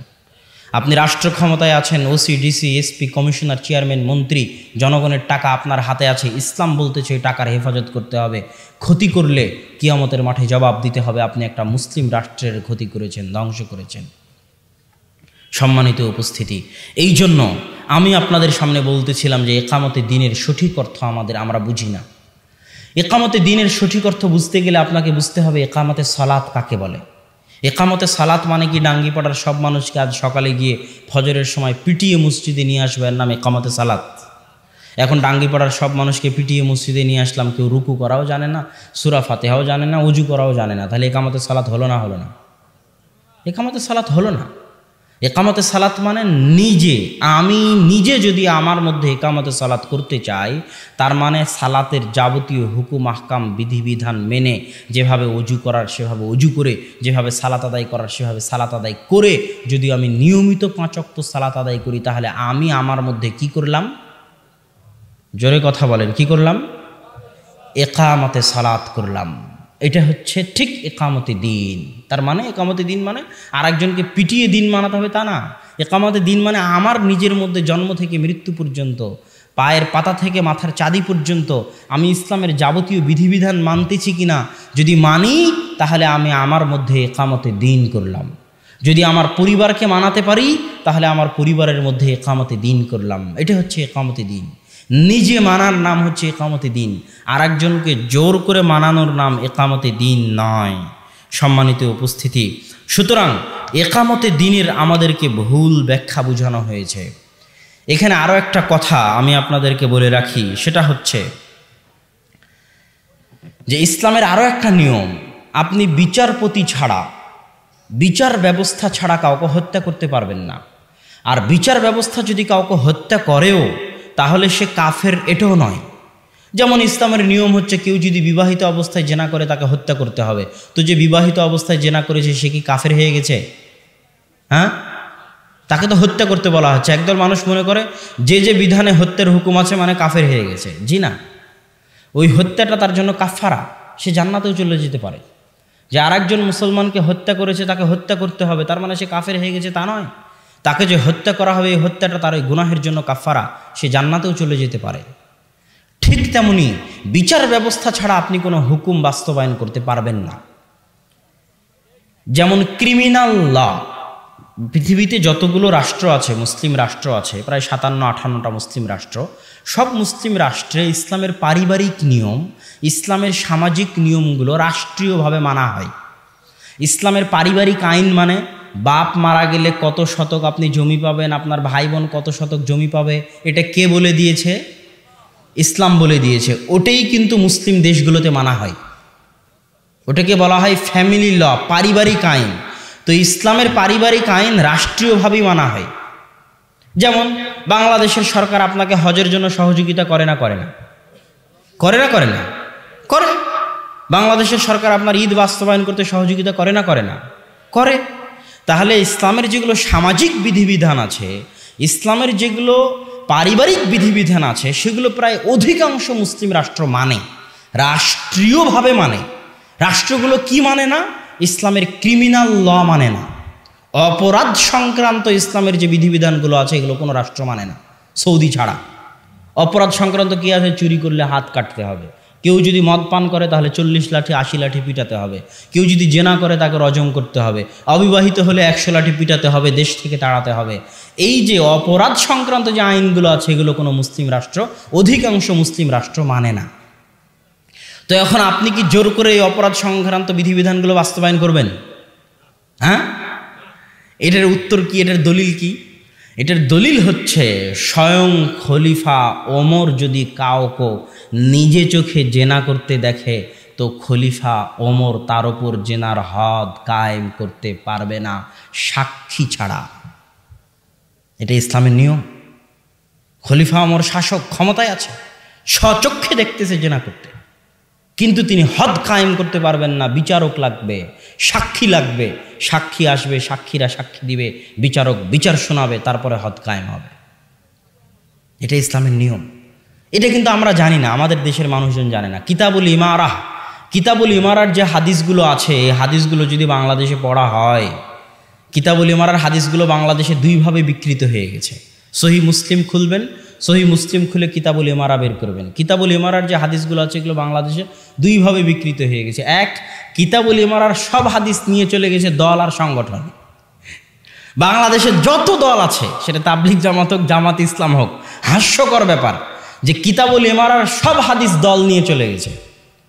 আপনি রাষ্ট্র ক্ষমতায় আছেন, OC, DC, SP, commissioner, chairman, মন্ত্রী, জনগণের টাকা আপনার হাতে আছে। ইসলাম বলতেছে এই টাকার হেফাজত করতে হবে। ক্ষতি করলে কিয়ামতের মাঠে জবাব দিতে হবে, আপনি একটা মুসলিম রাষ্ট্রের ক্ষতি করেছেন, ধ্বংস করেছেন। সম্মানিত উপস্থিতি, এই জন্য আমি আপনাদের সামনে বলতেছিলাম যে ইকামতে দ্বীনের সঠিক অর্থ আমরা বুঝি না। ইকামতে দ্বীনের সঠিক অর্থ বুঝতে গেলে আপনাকে বুঝতে হবে ইকামতে সালাত কাকে বলে। ইকামতে সালাত মানে কি ডাঙ্গিপাড়ার সব মানুষকে আজ সকালে গিয়ে ফজরের সময় পিটিয়ে মসজিদে নিয়ে আসবে, এর নাম ইকামতে সালাত। এখন ডাঙ্গিপাড়ার সব মানুষকে পিটিয়ে মসজিদে নিয়ে আসলাম, কেউ রুকু করাও জানে না, সূরা ফাতিহাও জানে না, ওযু করাও জানে না, তাহলে ইকামতে সালাত হলো না? হলো না। ইকামতে সালাত হলো না। ইকামতে সালাত মানে আমি নিজে যদি আমার মধ্যে ইকামতে সালাত করতে চাই, তার মানে সালাতের যাবতীয় হুকুম আহকাম বিধিবিধান মেনে, যেভাবে ওযু করার সেভাবে ওযু করে, যেভাবে সালাত আদায় করার সেভাবে সালাত আদায় করে যদি আমি নিয়মিত 5 ওয়াক্ত সালাত আদায় করি, তাহলে আমি আমার মধ্যে কি করলাম? জোরে কথা বলেন, কি করলাম? ইকামতে সালাত করলাম। এটা হচ্ছে ঠিক ইকামতে দ্বীন। তার মানে ইকামতে দ্বীন মানে আরেকজনকে পিটিয়ে দিন মানাতে হবে তা না। ইকামতে দ্বীন মানে আমার নিজের মধ্যে জন্ম থেকে মৃত্যু পর্যন্ত, পায়ের পাতা থেকে মাথার চাঁদি পর্যন্ত আমি ইসলামের যাবতীয় বিধিবিধান মানতেছি কিনা। যদি মানি, তাহলে আমি আমার মধ্যে ইকামতে দ্বীন করলাম। যদি আমার পরিবারকে মানাতে পারি, তাহলে আমার পরিবারের মধ্যে ইকামতে দ্বীন করলাম। এটা হচ্ছে ইকামতে দ্বীন। নিজে মানার নাম হচ্ছে ইকামতে দ্বীন, আর একজনকে জোর করে মানানোর নাম ইকামতে দ্বীন নয়। সম্মানিত উপস্থিতি, সুতরাং ইকামতে দ্বীনের আমাদেরকে ভুল ব্যাখ্যা বোঝানো হয়েছে। এখানে আরও একটা কথা আমি আপনাদেরকে বলে রাখি, সেটা হচ্ছে যে ইসলামের আরও একটা নিয়ম, আপনি বিচারপতি ছাড়া, বিচার ব্যবস্থা ছাড়া কাউকে হত্যা করতে পারবেন না। আর বিচার ব্যবস্থা যদি কাউকে হত্যা করেও, তাহলে সে কাফের, এটাও নয়। যেমন ইসলামের নিয়ম হচ্ছে কেউ যদি বিবাহিত অবস্থায় জেনা করে তাকে হত্যা করতে হবে। তো যে বিবাহিত অবস্থায় জেনা করেছে সে কি কাফের হয়ে গেছে? হ্যাঁ, তাকে তো হত্যা করতে বলা হচ্ছে। একদল মানুষ মনে করে যে যে বিধানে হত্যার হুকুম আছে মানে কাফের হয়ে গেছে। জি না, ওই হত্যাটা তার জন্য কাফারা, সে জান্নাতেও চলে যেতে পারে। যে আরেকজন মুসলমানকে হত্যা করেছে তাকে হত্যা করতে হবে তার মানে সে কাফের হয়ে গেছে তা নয়। তাকে যে হত্যা করা হবে এই হত্যাটা তার ওই গুনাহের জন্য কাফারা, সে জান্নাতেও চলে যেতে পারে। ঠিক তেমনি বিচার ব্যবস্থা ছাড়া আপনি কোনো হুকুম বাস্তবায়ন করতে পারবেন না। যেমন ক্রিমিনাল ল, পৃথিবীতে যতগুলো রাষ্ট্র আছে, মুসলিম রাষ্ট্র আছে প্রায় 57-58টা মুসলিম রাষ্ট্র, সব মুসলিম রাষ্ট্রে ইসলামের পারিবারিক নিয়ম, ইসলামের সামাজিক নিয়মগুলো রাষ্ট্রীয়ভাবে মানা হয়। ইসলামের পারিবারিক আইন মানে বাপ মারা গেলে কত শতক আপনি জমি পাবেন, আপনার ভাই বোন কত শতক জমি পাবে, এটা কে বলে দিয়েছে? ইসলাম বলে দিয়েছে। ওটাই কিন্তু মুসলিম দেশগুলোতে মানা হয়। ওটাকে বলা হয় ফ্যামিলি ল, পারিবারিক আইন। তো ইসলামের পারিবারিক আইন রাষ্ট্রীয়ভাবেই মানা হয়। যেমন বাংলাদেশের সরকার আপনাকে হজের জন্য সহযোগিতা করে না? করে না? করে না? করে না? করে। বাংলাদেশের সরকার আপনার ঈদ বাস্তবায়ন করতে সহযোগিতা করে না? করে না? করে। তাহলে ইসলামের যেগুলো সামাজিক বিধিবিধান আছে, ইসলামের যেগুলো পারিবারিক বিধিবিধান আছে, সেগুলো প্রায় অধিকাংশ মুসলিম রাষ্ট্র মানে, রাষ্ট্রীয়ভাবে মানে। রাষ্ট্রগুলো কি মানে না? ইসলামের ক্রিমিনাল ল মানে না। অপরাধ সংক্রান্ত ইসলামের যে বিধিবিধানগুলো আছে এগুলো কোনো রাষ্ট্র মানে না, সৌদি ছাড়া। অপরাধ সংক্রান্ত কি আছে? চুরি করলে হাত কাটতে হবে, কেউ যদি মদ পান করে তাহলে 40 লাঠি 80 লাঠি পিটাতে হবে, কেউ যদি জেনা করে তাকে রজম করতে হবে, অবিবাহিত হলে 100 লাঠি পিটাতে হবে, দেশ থেকে তাড়াতে হবে। এই যে অপরাধ সংক্রান্ত যে আইনগুলো আছে এগুলো কোনো মুসলিম রাষ্ট্র, অধিকাংশ মুসলিম রাষ্ট্র মানে না। তো এখন আপনি কি জোর করে এই অপরাধ সংক্রান্ত বিধিবিধানগুলো বাস্তবায়ন করবেন? হ্যাঁ, এটার উত্তর কি? এটার দলিল কি? এটার দলিল হচ্ছে স্বয়ং খলিফা ওমর যদি কাউকে নিজে চোখে জেনা করতে দেখে তো খলিফা ওমর তার উপর জেনার হদ কায়েম করতে পারবে না সাক্ষী ছাড়া। এটা ইসলামের নিয়ম। খলিফা ওমর শাসক, ক্ষমতায় আছে, স্বচক্ষে দেখতেছে জেনা করতে, কিন্তু তিনি হদ কায়েম করতে পারবেন না। বিচারক লাগবে, সাক্ষী লাগবে, সাক্ষী আসবে, সাক্ষীরা সাক্ষী দিবে, বিচারক বিচার শোনাবে, তারপরে হদ কায়েম হবে। এটা ইসলামের নিয়ম। এটা কিন্তু আমরা জানি না, আমাদের দেশের মানুষজন জানে না। কিতাবুল ইমারাহ, কিতাবুল ইমারার যে হাদিসগুলো আছে, এই হাদিসগুলো যদি বাংলাদেশে পড়া হয়, কিতাবুল ইমারার হাদিসগুলো বাংলাদেশে দুইভাবে বিকৃত হয়ে গেছে। সহি মুসলিম খুলবেন, সহি মুসলিম খুলে কিতাবুল ইমারা বের করবেন। কিতাবুল ইমারার যে হাদিসগুলো আছে এগুলো বাংলাদেশে দুইভাবে বিকৃত হয়ে গেছে। এক, কিতাবুল ইমারার সব হাদিস নিয়ে চলে গেছে দল আর সংগঠন। বাংলাদেশে যত দল আছে, সেটা তাবলিগ জামাত হোক, জামাত ইসলাম হোক, হাস্যকর ব্যাপার যে কিতাবুল ইমারার সব হাদিস দল নিয়ে চলে গেছে।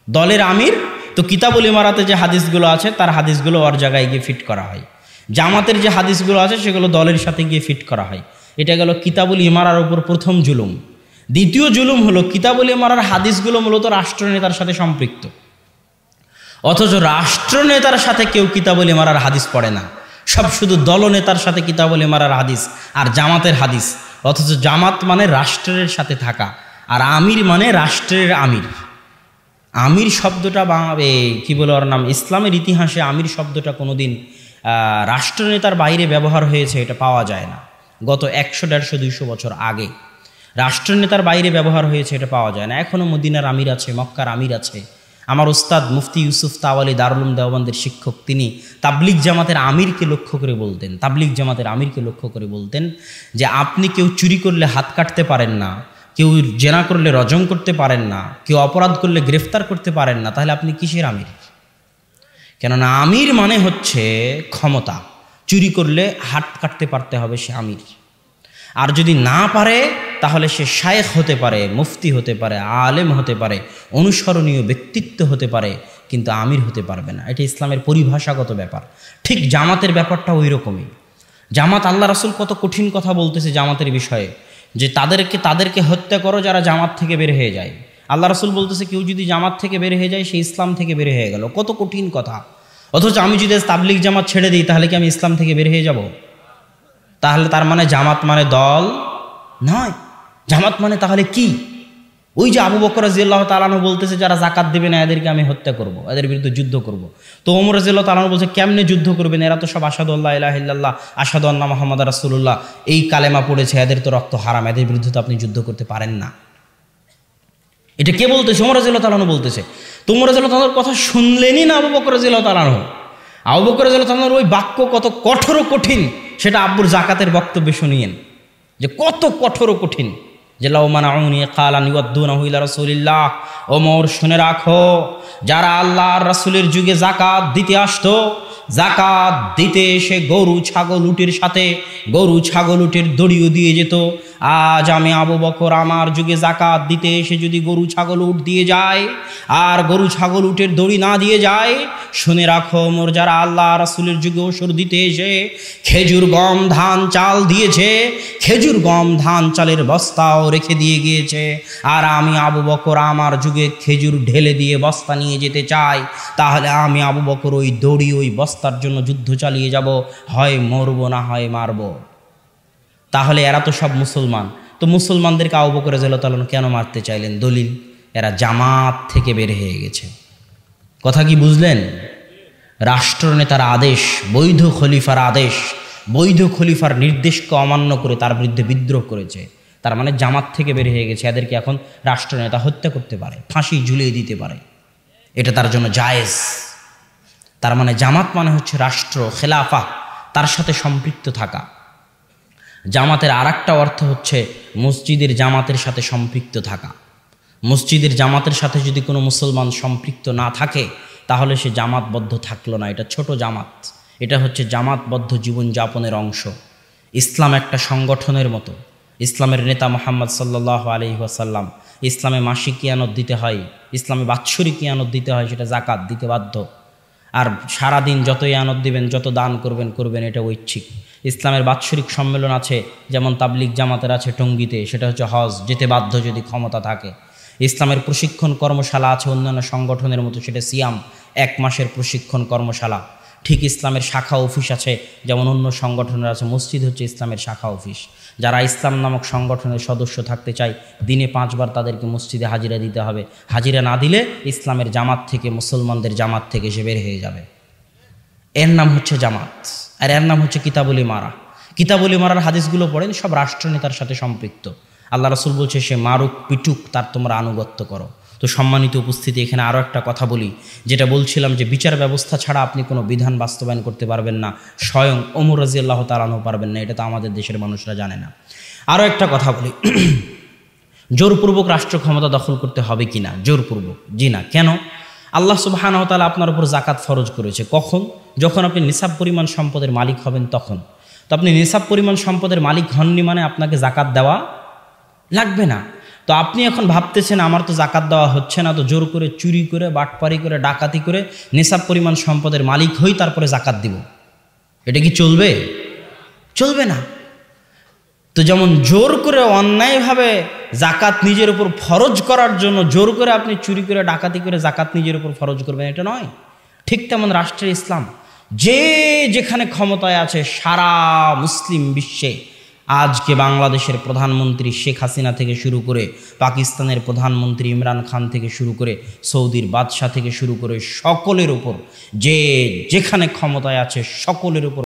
দলের আমির তো কিতাবুল ইমারাতে যে হাদিসগুলো আছে তার হাদিসগুলো ওর জায়গায় গিয়ে ফিট করা হয়, জামাতের যে হাদিসগুলো আছে সেগুলো দলের সাথে গিয়ে ফিট করা হয়। এটা গেল কিতাবুল ইমারার উপর প্রথম জুলুম। দ্বিতীয় জুলুম হলো কিতাবুল ইমারার হাদিসগুলো মূলত রাষ্ট্রনেতার সাথে সম্পৃক্ত, অথচ রাষ্ট্রনেতার সাথে কেউ কিতাবুল ইমারার হাদিস পড়ে না। সব শুধু দলনেতার সাথে কিতাবুল ইমারার হাদিস আর জামাতের হাদিস, অথচ জামাত মানে রাষ্ট্রের সাথে থাকা, আর আমির মানে রাষ্ট্রের আমির। আমির শব্দটা কি বলে ওর নাম, ইসলামের ইতিহাসে আমির শব্দটা কোনোদিন রাষ্ট্রনেতার বাইরে ব্যবহার হয়েছে এটা পাওয়া যায় না। গত 100, 150, 200 বছর আগে রাষ্ট্রনেতার বাইরে ব্যবহার হয়েছে এটা পাওয়া যায় না। এখনও মদিনার আমির আছে, মক্কার আমির আছে। আমার ওস্তাদ মুফতি ইউসুফ তাওয়ালি দারুল উলুম দেওবন্দের শিক্ষক, তিনি তাবলিগ জামাতের আমিরকে লক্ষ্য করে বলতেন, তাবলিগ জামাতের আমিরকে লক্ষ্য করে বলতেন যে আপনি কেউ চুরি করলে হাত কাটতে পারেন না, কেউ জেনা করলে রজম করতে পারেন না, কেউ অপরাধ করলে গ্রেফতার করতে পারেন না, তাহলে আপনি কিসের আমির? কেননা আমির মানে হচ্ছে ক্ষমতা। চুরি করলে হাত কাটতে পারতে হবে, সে আমির। আর যদি না পারে তাহলে সে শায়েখ হতে পারে, মুফতি হতে পারে, আলেম হতে পারে, অনুসরণীয় ব্যক্তিত্ব হতে পারে, কিন্তু আমির হতে পারবে না। এটা ইসলামের পরিভাষাগত ব্যাপার। ঠিক জামাতের ব্যাপারটা ওই রকমই। জামাত, আল্লাহ রাসূল কত কঠিন কথা বলতেছে জামাতের বিষয়ে, যে তাদেরকে হত্যা করো যারা জামাত থেকে বের হয়ে যায়। আল্লাহ রাসূল বলতেছে কেউ যদি জামাত থেকে বের হয়ে যায় সে ইসলাম থেকে বের হয়ে গেল। কত কঠিন কথা। অথচ আমি যদি তাবলিগ জামাত ছেড়ে দিই তাহলে কি আমি ইসলাম থেকে বের হয়ে যাব? তাহলে তার মানে জামাত মানে দল নয়। জামাত মানে তাহলে কি? ওই যে আবু বকর রাদিয়াল্লাহু তাআলা আনহু বলতেছে যারা যাকাত দেবে না এদেরকে আমি হত্যা করব, এদের বিরুদ্ধে যুদ্ধ করব। তো ওমর রাদিয়াল্লাহু তাআলা আনহু বলছে কেমনে যুদ্ধ করবেন, এরা তো সব আশহাদু আল্লা ইলাহা ইল্লাল্লাহ আশহাদু আন্না মুহাম্মাদুর রাসূলুল্লাহ এই কালেমা পড়েছে, এদের তো রক্ত হারাম, এদের বিরুদ্ধে তো আপনি যুদ্ধ করতে পারেন না। এটা কে বলতেছে? ওমর রাদিয়াল্লাহু তাআলা আনহু বলতেছে। তো ওমর রাদিয়াল্লাহু তাআলার কথা শুনলেনই না আবু বকর রাদিয়াল্লাহু তাআলা আনহু। আবু বকর রাদিয়াল্লাহু তাআলার ওই বাক্য কত কঠোর কঠিন সেটা আব্বুর যাকাতের বক্তব্যে শুনিয়েন যে কত কঠোর কঠিন। যে লাউ মানাউনি কালান ইউদ্দুনাহু ইলা রাসূলিল্লাহ, ওমর শুনে রাখো যারা আল্লাহর রাসূলের যুগে যাকাত দিতে আসতো, যাকাত দিতে এসে গরু ছাগল উটের সাথে গরু ছাগল উটের দড়িও দিয়ে যেত। আজ আমি আবু বকর আমার যুগে যাকাত দিতে এসে যদি গরু ছাগল উট দিয়ে যায় আর গরু ছাগল উটের দড়ি না দিয়ে যায়, শুনে রাখো ওমর যারা আল্লাহ রাসূলের যুগে ওসর দিতে এসে খেজুর গম ধান চাল দিয়েছে, খেজুর গম ধান চালের বস্তাও রেখে দিয়ে গিয়েছে, আর আমি আবু বকর আমার যুগে খেজুর ঢেলে দিয়ে বস্তা নিয়ে যেতে চাই, তাহলে আমি আবু বকর ওই দড়ি ওই বস্তার জন্য যুদ্ধ চালিয়ে যাব, হয় মরবো না হয় মারবো। তাহলে এরা তো সব মুসলমান, তো মুসলমানদেরকে আবু বকর রাদিয়াল্লাহু তাআলা কেন মারতে চাইলেন? দলিল, এরা জামাত থেকে বের হয়ে গেছে। কথা কি বুঝলেন? রাষ্ট্রনেতার আদেশ, বৈধ খলিফার আদেশ, বৈধ খলিফার নির্দেশকে অমান্য করে তার বিরুদ্ধে বিদ্রোহ করেছে, তার মানে জামাত থেকে বের হয়ে গেছে। এদেরকে এখন রাষ্ট্রনেতা হত্যা করতে পারে, ফাঁসি ঝুলিয়ে দিতে পারে, এটা তার জন্য জায়েজ। তার মানে জামাত মানে হচ্ছে রাষ্ট্র, খেলাফা, তার সাথে সম্পৃক্ত থাকা। জামাতের আরেকটা অর্থ হচ্ছে মসজিদের জামাতের সাথে সম্পৃক্ত থাকা। মসজিদের জামাতের সাথে যদি কোনো মুসলমান সম্পৃক্ত না থাকে তাহলে সে জামাতবদ্ধ থাকলো না, এটা ছোট জামাত, এটা হচ্ছে জামাতবদ্ধ জীবনযাপনের অংশ। ইসলাম একটা সংগঠনের মতো। ইসলামের নেতা মুহাম্মদ সাল্লাল্লাহু আলাইহি ওয়াসাল্লাম, ইসলামে মাসিক কিয়ানত দিতে হয়, ইসলামে বাৎসরিক কিয়ানত দিতে হয়, সেটা যাকাত দিতে বাধ্য। আর সারাদিন যত ইয়ানত দিবেন, যত দান করবেন, এটা ঐচ্ছিক। ইসলামের বাৎসরিক সম্মেলন আছে, যেমন তাবলিগ জামাতের আছে টঙ্গীতে, সেটা হচ্ছে হজ, যেতে বাধ্য যদি ক্ষমতা থাকে। ইসলামের প্রশিক্ষণ কর্মশালা আছে অন্যান্য সংগঠনের মতো, সেটা সিয়াম, 1 মাসের প্রশিক্ষণ কর্মশালা। ঠিক ইসলামের শাখা অফিস আছে যেমন অন্য সংগঠনের আছে, মসজিদ হচ্ছে ইসলামের শাখা অফিস। যারা ইসলাম নামক সংগঠনের সদস্য থাকতে চায় দিনে 5 বার তাদেরকে মসজিদে হাজিরা দিতে হবে। হাজিরা না দিলে ইসলামের জামাত থেকে, মুসলমানদের জামাত থেকে সে বের হয়ে যাবে। এর নাম হচ্ছে জামাত, আর এর নাম হচ্ছে কিতাবুল ইমারা। কিতাবুল ইমারার হাদিসগুলো পড়েন, সব রাষ্ট্রনেতার সাথে সম্পৃক্ত। আল্লাহ রাসূল বলছে সে মারুক পিটুক তার তোমরা আনুগত্য করো। তো সম্মানিত উপস্থিতি, এখানে আরও একটা কথা বলি, যেটা বলছিলাম যে বিচার ব্যবস্থা ছাড়া আপনি কোনো বিধান বাস্তবায়ন করতে পারবেন না, স্বয়ং ওমর রাদিয়াল্লাহু তাআলা আনহু পারবেন না, এটা তো আমাদের দেশের মানুষরা জানে না। আরও একটা কথা বলি, জোরপূর্বক রাষ্ট্র ক্ষমতা দখল করতে হবে কি না? জোরপূর্বক জি না। কেন? আল্লাহ সুবহানাহু ওয়া তাআলা আপনার উপর যাকাত ফরজ করেছে। কখন? যখন আপনি নিসাব পরিমাণ সম্পদের মালিক হবেন তখন। তো আপনি নিসাব পরিমাণ সম্পদের মালিক হননি মানে আপনাকে যাকাত দেওয়া লাগবে না। তো আপনি এখন ভাবতেছেন আমার তো যাকাত দেওয়া হচ্ছে না, তো জোর করে চুরি করে বাটপারি করে ডাকাতি করে নিসাব পরিমাণ সম্পদের মালিক হই তারপরে যাকাত দিব, এটা কি চলবে? চলবে না। তো যেমন জোর করে অন্যায়ভাবে যাকাত নিজের উপর ফরজ করার জন্য জোর করে আপনি চুরি করে ডাকাতি করে যাকাত নিজের উপর ফরজ করবেন, এটা নয়। ঠিক তেমন রাষ্ট্রের ইসলাম যে যেখানে ক্ষমতায় আছে সারা মুসলিম বিশ্বে, আজকে বাংলাদেশের প্রধানমন্ত্রী শেখ হাসিনা থেকে শুরু করে, পাকিস্তানের প্রধানমন্ত্রী ইমরান খান থেকে শুরু করে, সৌদির বাদশাহ থেকে শুরু করে সকলের উপর, যে যেখানে ক্ষমতায় আছে সকলের উপর